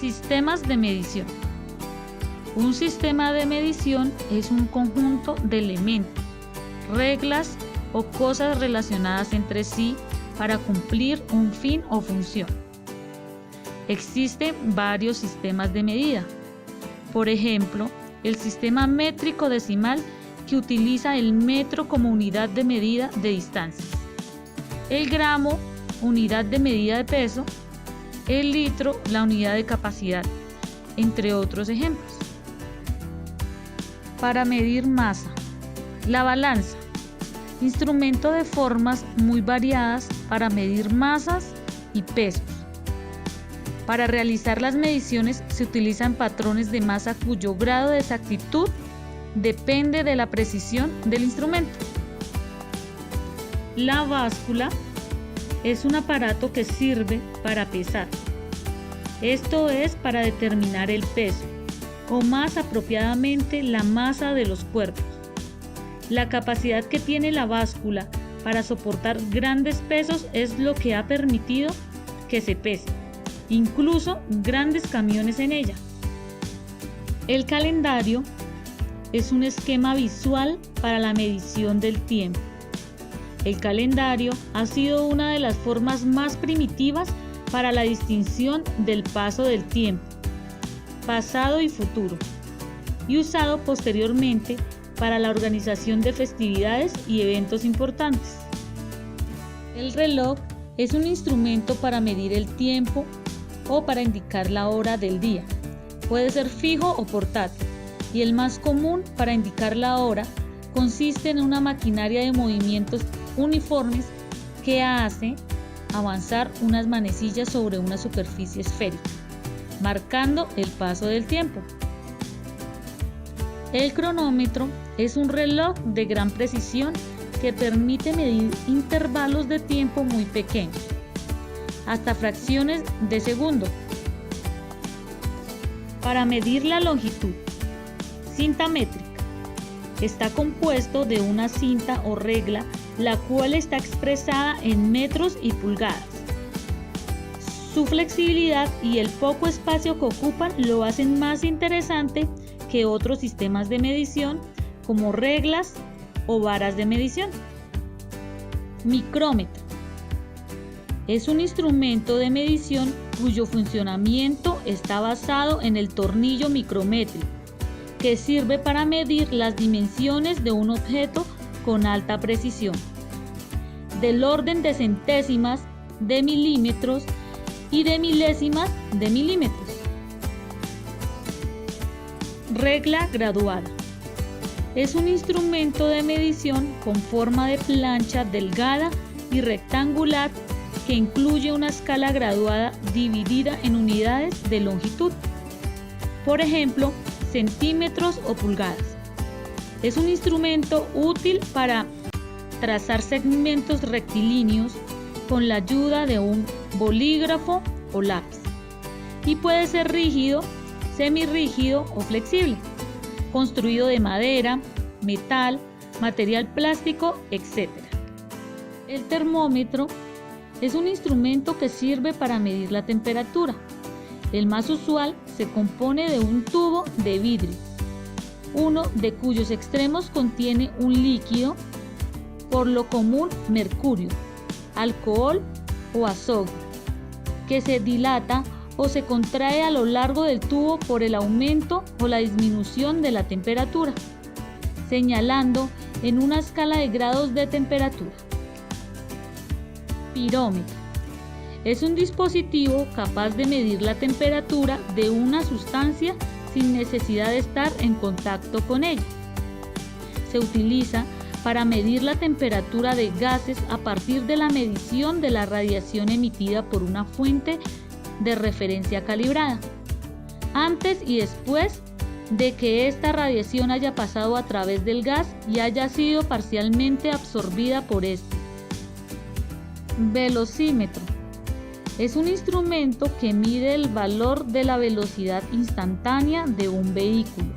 Sistemas de medición. Un sistema de medición es un conjunto de elementos, reglas o cosas relacionadas entre sí para cumplir un fin o función. Existen varios sistemas de medida. Por ejemplo, el sistema métrico decimal, que utiliza el metro como unidad de medida de distancias, el gramo, unidad de medida de peso, el litro, la unidad de capacidad, entre otros ejemplos. Para medir masa, la balanza, instrumento de formas muy variadas para medir masas y pesos. Para realizar las mediciones se utilizan patrones de masa cuyo grado de exactitud depende de la precisión del instrumento. La báscula es un aparato que sirve para pesar. Esto es para determinar el peso, o más apropiadamente la masa de los cuerpos. La capacidad que tiene la báscula para soportar grandes pesos es lo que ha permitido que se pese, incluso grandes camiones en ella. El calendario es un esquema visual para la medición del tiempo. El calendario ha sido una de las formas más primitivas para la distinción del paso del tiempo, pasado y futuro, y usado posteriormente para la organización de festividades y eventos importantes. El reloj es un instrumento para medir el tiempo o para indicar la hora del día. Puede ser fijo o portátil, y el más común para indicar la hora consiste en una maquinaria de movimientos uniformes que hace avanzar unas manecillas sobre una superficie esférica, marcando el paso del tiempo. El cronómetro es un reloj de gran precisión que permite medir intervalos de tiempo muy pequeños, hasta fracciones de segundo. Para medir la longitud, cinta métrica. Está compuesto de una cinta o regla, la cual está expresada en metros y pulgadas. Su flexibilidad y el poco espacio que ocupan lo hacen más interesante que otros sistemas de medición, como reglas o varas de medición. Micrómetro. Es un instrumento de medición cuyo funcionamiento está basado en el tornillo micrométrico, que sirve para medir las dimensiones de un objeto con alta precisión, del orden de centésimas de milímetros y de milésimas de milímetros. Regla graduada. Es un instrumento de medición con forma de plancha delgada y rectangular que incluye una escala graduada dividida en unidades de longitud, por ejemplo, centímetros o pulgadas. Es un instrumento útil para trazar segmentos rectilíneos con la ayuda de un bolígrafo o lápiz, y puede ser rígido, semirrígido o flexible, construido de madera, metal, material plástico, etc. El termómetro es un instrumento que sirve para medir la temperatura. El más usual se compone de un tubo de vidrio, uno de cuyos extremos contiene un líquido, por lo común mercurio, alcohol o azufre, que se dilata o se contrae a lo largo del tubo por el aumento o la disminución de la temperatura, señalando en una escala de grados de temperatura. Pirómetro. Es un dispositivo capaz de medir la temperatura de una sustancia sin necesidad de estar en contacto con ella. Se utiliza para medir la temperatura de gases a partir de la medición de la radiación emitida por una fuente de referencia calibrada, antes y después de que esta radiación haya pasado a través del gas y haya sido parcialmente absorbida por este. Velocímetro. Es un instrumento que mide el valor de la velocidad instantánea de un vehículo.